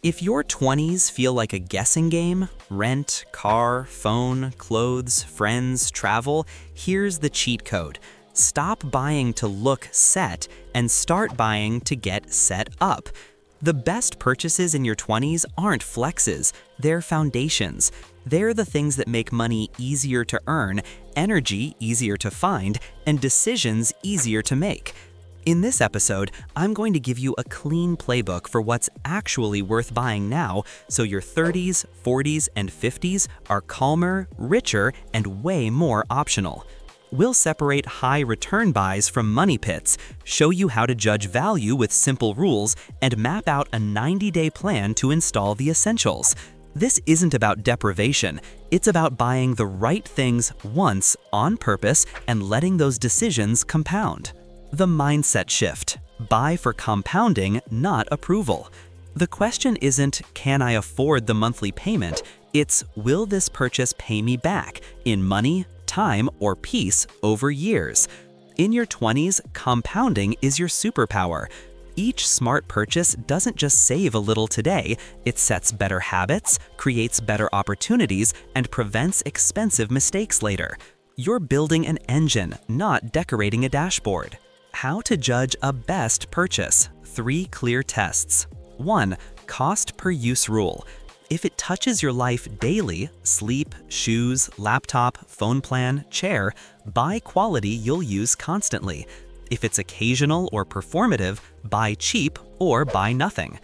If your 20s feel like a guessing game, rent, car, phone, clothes, friends, travel, here's the cheat code. Stop buying to look set and start buying to get set up. The best purchases in your 20s aren't flexes, they're foundations. They're the things that make money easier to earn, energy easier to find, and decisions easier to make. In this episode, I'm going to give you a clean playbook for what's actually worth buying now, so your 30s, 40s, and 50s are calmer, richer, and way more optional. We'll separate high return buys from money pits, show you how to judge value with simple rules, and map out a 90-day plan to install the essentials. This isn't about deprivation, it's about buying the right things once on purpose and letting those decisions compound. The mindset shift. Buy for compounding, not approval. The question isn't, can I afford the monthly payment? It's, will this purchase pay me back in money, time, or peace over years? In your 20s, compounding is your superpower. Each smart purchase doesn't just save a little today, it sets better habits, creates better opportunities, and prevents expensive mistakes later. You're building an engine, not decorating a dashboard. How to judge a best purchase. 3 clear tests. 1. Cost per use rule. If it touches your life daily, sleep, shoes, laptop, phone plan, chair, buy quality you'll use constantly. If it's occasional or performative, buy cheap or buy nothing.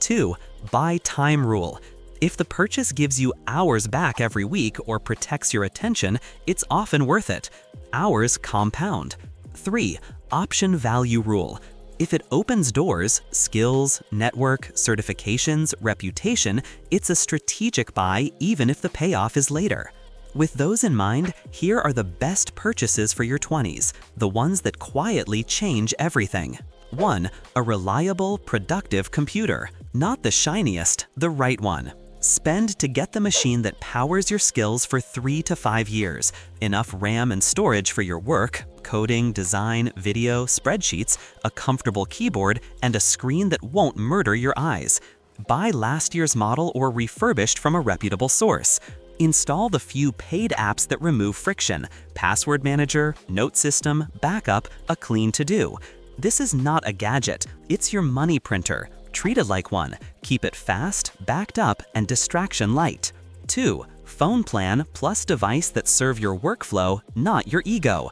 2. Buy time rule. If the purchase gives you hours back every week or protects your attention, it's often worth it. Hours compound. 3. Option value rule. If it opens doors, skills, network, certifications, reputation, it's a strategic buy even if the payoff is later. With those in mind, here are the best purchases for your 20s, the ones that quietly change everything. 1. A reliable, productive computer. Not the shiniest, the right one. Spend to get the machine that powers your skills for 3 to 5 years. Enough RAM and storage for your work, coding, design, video, spreadsheets, a comfortable keyboard, and a screen that won't murder your eyes. Buy last year's model or refurbished from a reputable source. Install the few paid apps that remove friction: password manager, note system, backup, a clean to-do. This is not a gadget, it's your money printer. Treat it like one. Keep it fast, backed up, and distraction light. 2. Phone plan plus device that serve your workflow, not your ego.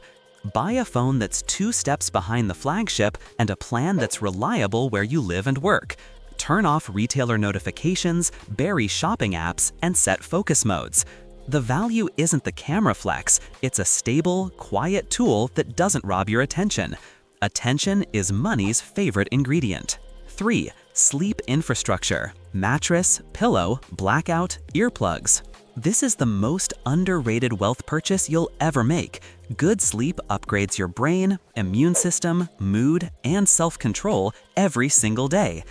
Buy a phone that's 2 steps behind the flagship and a plan that's reliable where you live and work. Turn off retailer notifications, bury shopping apps, and set focus modes. The value isn't the camera flex, it's a stable, quiet tool that doesn't rob your attention. Attention is money's favorite ingredient. 3. Sleep infrastructure. Mattress, pillow, blackout, earplugs. This is the most underrated wealth purchase you'll ever make. Good sleep upgrades your brain, immune system, mood, and self-control every single day.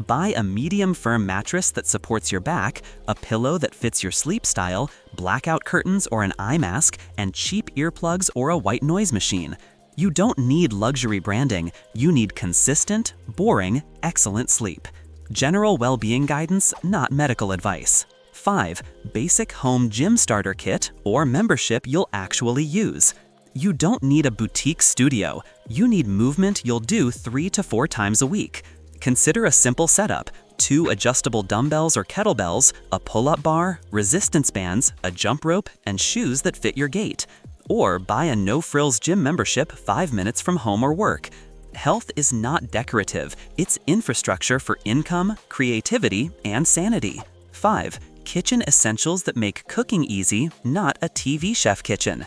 Buy a medium-firm mattress that supports your back, a pillow that fits your sleep style, blackout curtains or an eye mask, and cheap earplugs or a white noise machine. You don't need luxury branding, you need consistent, boring, excellent sleep. General well-being guidance, not medical advice. 5. Basic home gym starter kit or membership you'll actually use. You don't need a boutique studio, you need movement you'll do 3 to 4 times a week. Consider a simple setup: 2 adjustable dumbbells or kettlebells, a pull-up bar, resistance bands, a jump rope, and shoes that fit your gait. Or buy a no-frills gym membership 5 minutes from home or work. Health is not decorative, it's infrastructure for income, creativity, and sanity. 5. Kitchen essentials that make cooking easy, not a TV chef kitchen.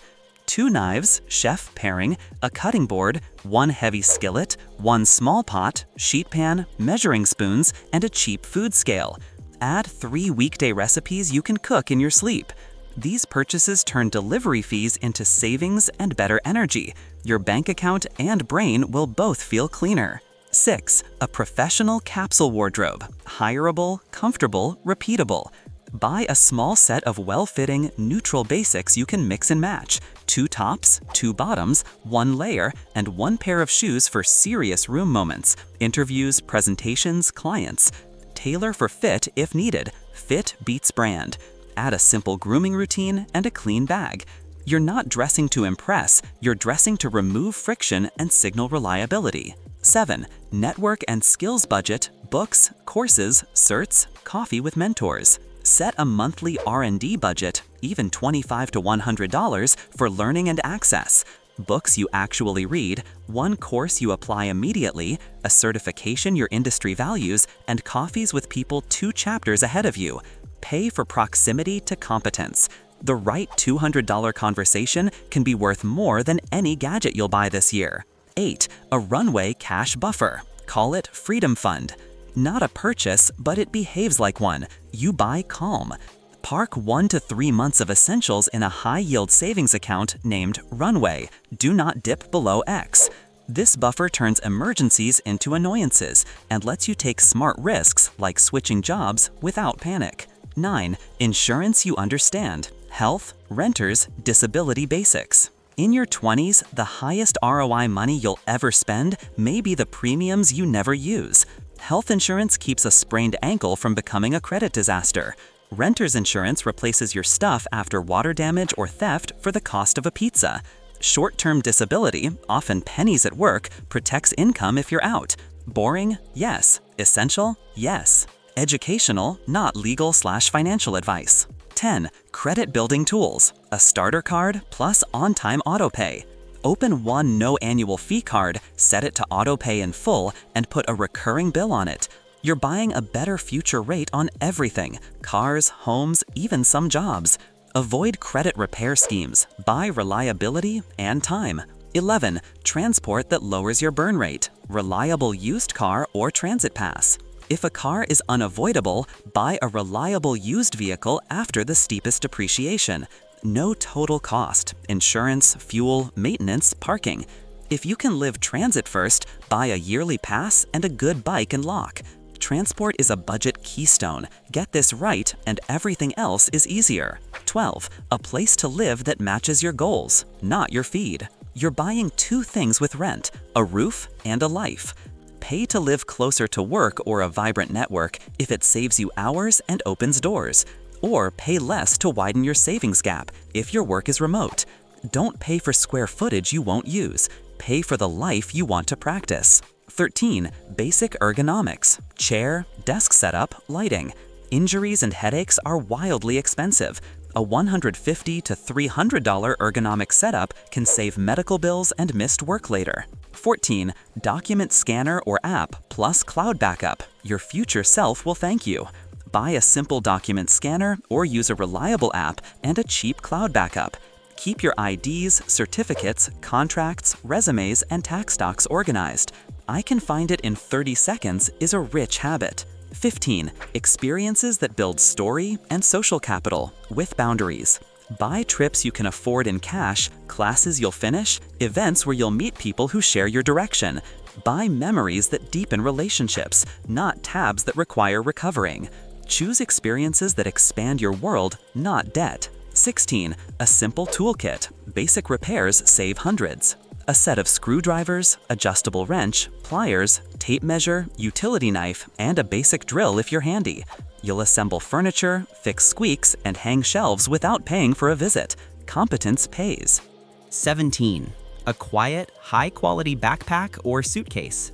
2 knives, chef pairing, a cutting board, 1 heavy skillet, 1 small pot, sheet pan, measuring spoons, and a cheap food scale. Add 3 weekday recipes you can cook in your sleep. These purchases turn delivery fees into savings and better energy. Your bank account and brain will both feel cleaner. 6. A professional capsule wardrobe. Hireable, comfortable, repeatable. Buy a small set of well-fitting, neutral basics you can mix and match. 2 tops, 2 bottoms, 1 layer, and 1 pair of shoes for serious room moments, interviews, presentations, clients. Tailor for fit if needed. Fit beats brand. Add a simple grooming routine and a clean bag. You're not dressing to impress, you're dressing to remove friction and signal reliability. 7. Network and skills budget, books, courses, certs, coffee with mentors. Set a monthly R&D budget, even $25 to $100, for learning and access. Books you actually read, one course you apply immediately, a certification your industry values, and coffees with people 2 chapters ahead of you. Pay for proximity to competence. The right $200 conversation can be worth more than any gadget you'll buy this year. 8. A runway cash buffer. Call it Freedom Fund. Not a purchase, but it behaves like one. You buy calm. Park 1 to 3 months of essentials in a high-yield savings account named Runway. Do not dip below X. This buffer turns emergencies into annoyances and lets you take smart risks like switching jobs without panic. 9. Insurance you understand. Health, renters, disability basics. In your 20s, the highest ROI money you'll ever spend may be the premiums you never use. Health insurance keeps a sprained ankle from becoming a credit disaster. Renter's insurance replaces your stuff after water damage or theft for the cost of a pizza. Short-term disability, often pennies at work, protects income if you're out. Boring? Yes. Essential? Yes. Educational, not legal/financial advice. 10. Credit building tools. A starter card plus on-time autopay. Open one no annual fee card, set it to autopay in full, and put a recurring bill on it. You're buying a better future rate on everything: cars, homes, even some jobs. Avoid credit repair schemes. Buy reliability and time. 11. Transport that lowers your burn rate. Reliable used car or transit pass. If a car is unavoidable, buy a reliable used vehicle after the steepest depreciation. No total cost: insurance, fuel, maintenance, parking. If you can live transit first, buy a yearly pass and a good bike and lock. Transport is a budget keystone. Get this right and everything else is easier. 12. A place to live that matches your goals, not your feed. You're buying 2 things with rent: a roof and a life. Pay to live closer to work or a vibrant network if it saves you hours and opens doors. Or pay less to widen your savings gap if your work is remote. Don't pay for square footage you won't use. Pay for the life you want to practice. 13. Basic ergonomics. Chair, desk setup, lighting. Injuries and headaches are wildly expensive. A $150 to $300 ergonomic setup can save medical bills and missed work later. 14. Document scanner or app plus cloud backup. Your future self will thank you. Buy a simple document scanner or use a reliable app and a cheap cloud backup. Keep your IDs, certificates, contracts, resumes, and tax docs organized. I can find it in 30 seconds is a rich habit. 15. Experiences that build story and social capital with boundaries. Buy trips you can afford in cash, classes you'll finish, events where you'll meet people who share your direction. Buy memories that deepen relationships, not tabs that require recovering. Choose experiences that expand your world, not debt. 16. A simple toolkit. Basic repairs save hundreds. A set of screwdrivers, adjustable wrench, pliers, tape measure, utility knife, and a basic drill if you're handy. You'll assemble furniture, fix squeaks, and hang shelves without paying for a visit. Competence pays. 17. A quiet, high-quality backpack or suitcase.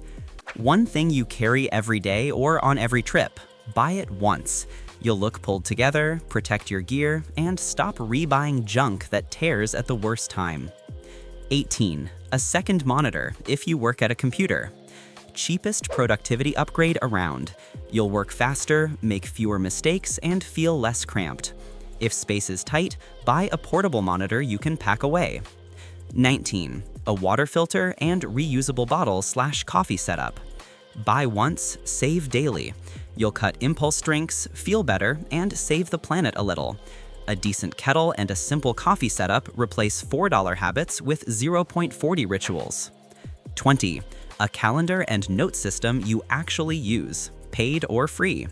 One thing you carry every day or on every trip. Buy it once. You'll look pulled together, protect your gear, and stop rebuying junk that tears at the worst time. 18. A second monitor if you work at a computer. Cheapest productivity upgrade around. You'll work faster, make fewer mistakes, and feel less cramped. If space is tight, buy a portable monitor you can pack away. 19. A water filter and reusable bottle/coffee setup. Buy once, save daily. You'll cut impulse drinks, feel better, and save the planet a little. A decent kettle and a simple coffee setup replace $4 habits with 0.40 rituals. 20. A calendar and note system you actually use, paid or free.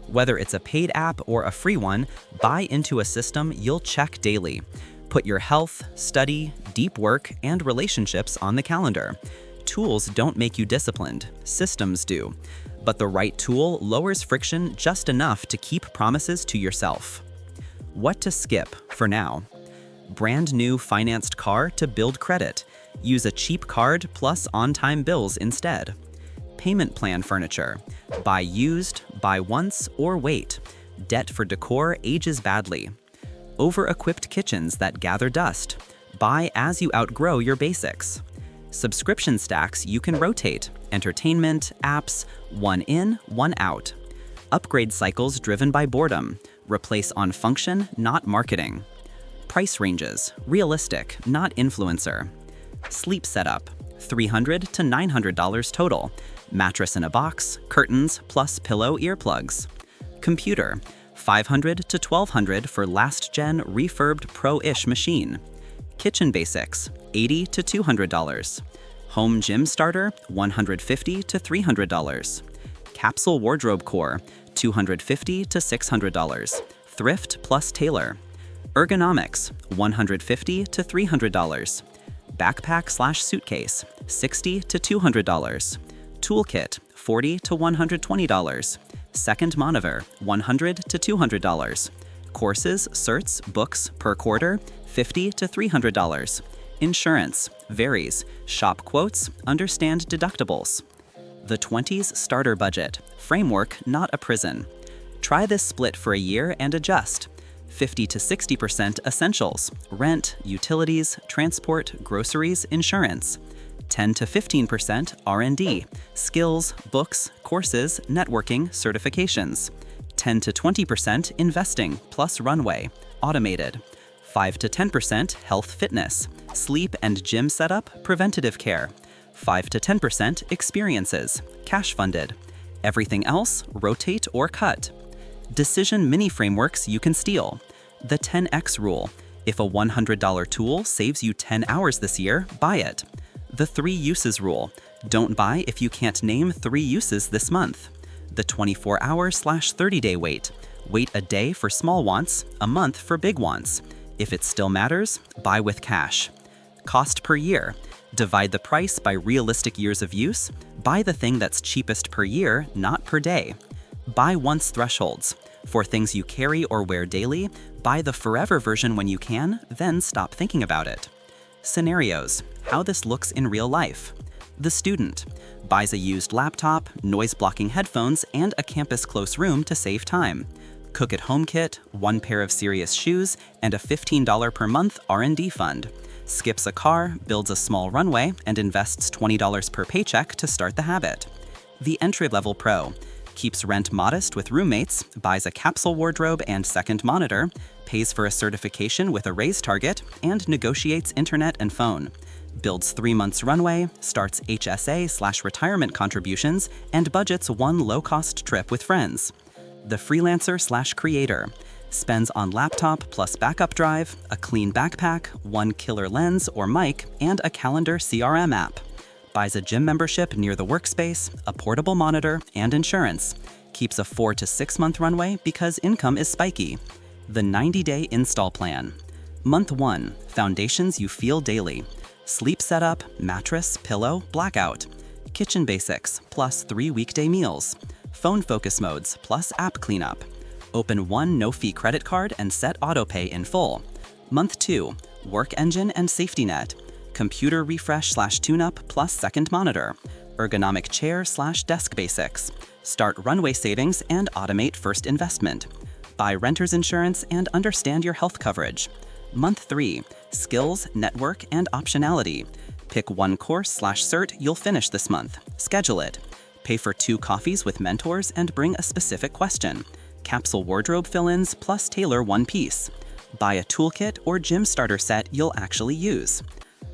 Whether it's a paid app or a free one, buy into a system you'll check daily. Put your health, study, deep work, and relationships on the calendar. Tools don't make you disciplined, systems do. but the right tool lowers friction just enough to keep promises to yourself. What to skip for now? Brand new financed car to build credit. Use a cheap card plus on-time bills instead. Payment plan furniture. Buy used, buy once, or wait. Debt for decor ages badly. Over-equipped kitchens that gather dust. Buy as you outgrow your basics. Subscription stacks you can rotate. Entertainment, apps, one in, one out. Upgrade cycles driven by boredom. Replace on function, not marketing. Price ranges, realistic, not influencer. Sleep setup, $300 to $900 total. Mattress in a box, curtains, plus pillow earplugs. Computer, $500 to $1,200 for last-gen refurbed pro-ish machine. Kitchen basics, $80 to $200. Home gym starter, $150 to $300. Capsule wardrobe core, $250 to $600. Thrift plus tailor. Ergonomics, $150 to $300. Backpack/suitcase, $60 to $200. Toolkit, $40 to $120. Second monitor, $100 to $200. Courses, certs, books per quarter, $50 to $300. Insurance, varies. Shop quotes, understand deductibles. The 20s starter budget, framework, not a prison. Try this split for a year and adjust. 50 to 60% essentials, rent, utilities, transport, groceries, insurance. 10 to 15% R&D, skills, books, courses, networking, certifications. 10 to 20% investing, plus runway, automated. 5 to 10% health fitness, sleep and gym setup, preventative care. 5 to 10% experiences, cash funded. Everything else, rotate or cut. Decision mini frameworks you can steal. The 10x rule. If a $100 tool saves you 10 hours this year, buy it. The 3 uses rule. Don't buy if you can't name 3 uses this month. The 24-hour/30-day wait. Wait a day for small wants, a month for big wants. If it still matters, buy with cash. Cost per year. Divide the price by realistic years of use. Buy the thing that's cheapest per year, not per day. Buy once thresholds. For things you carry or wear daily, buy the forever version when you can, then stop thinking about it. Scenarios. How this looks in real life. The student buys a used laptop, noise-blocking headphones, and a campus-close room to save time. Cook-at-home kit, 1 pair of serious shoes, and a $15 per month R&D fund. Skips a car, builds a small runway, and invests $20 per paycheck to start the habit. The entry-level pro keeps rent modest with roommates, buys a capsule wardrobe and second monitor, pays for a certification with a raise target, and negotiates internet and phone. Builds 3 months runway, starts HSA/retirement contributions, and budgets 1 low-cost trip with friends. The freelancer/creator spends on laptop plus backup drive, a clean backpack, 1 killer lens or mic, and a calendar CRM app. Buys a gym membership near the workspace, a portable monitor, and insurance. Keeps a 4 to 6 month runway because income is spiky. The 90-day install plan. Month 1, foundations you feel daily. Sleep setup, mattress, pillow, blackout. Kitchen basics, plus 3 weekday meals. Phone focus modes, plus app cleanup. Open 1 no-fee credit card and set autopay in full. Month 2, work engine and safety net. Computer refresh/tune-up plus second monitor. Ergonomic chair/desk basics. Start runway savings and automate first investment. Buy renter's insurance and understand your health coverage. Month 3, skills, network, and optionality. Pick 1 course/cert you'll finish this month. Schedule it. Pay for 2 coffees with mentors and bring a specific question. Capsule wardrobe fill-ins plus tailor 1 piece. Buy a toolkit or gym starter set you'll actually use.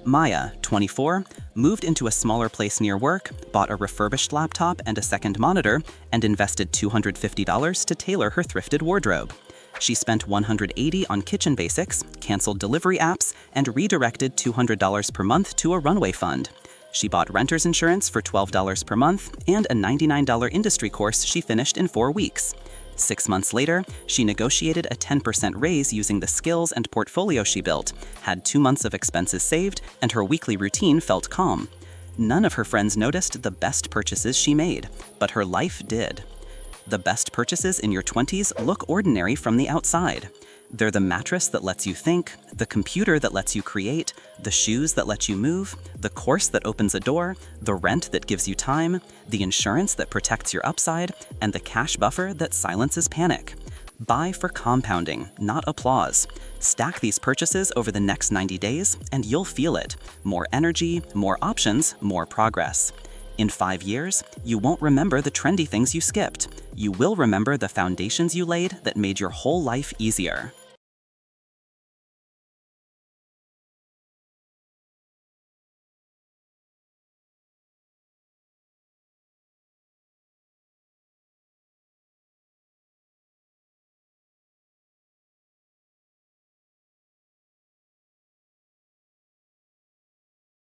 Maya, 24, moved into a smaller place near work, bought a refurbished laptop and a second monitor, and invested $250 to tailor her thrifted wardrobe. She spent $180 on kitchen basics, canceled delivery apps, and redirected $200 per month to a runway fund. She bought renter's insurance for $12 per month and a $99 industry course she finished in 4 weeks. 6 months later, she negotiated a 10% raise using the skills and portfolio she built, had 2 months of expenses saved, and her weekly routine felt calm. None of her friends noticed the best purchases she made, but her life did. The best purchases in your 20s look ordinary from the outside. They're the mattress that lets you think, the computer that lets you create, the shoes that let you move, the course that opens a door, the rent that gives you time, the insurance that protects your upside, and the cash buffer that silences panic. Buy for compounding, not applause. Stack these purchases over the next 90 days, and you'll feel it. More energy, more options, more progress. In 5 years, you won't remember the trendy things you skipped. You will remember the foundations you laid that made your whole life easier.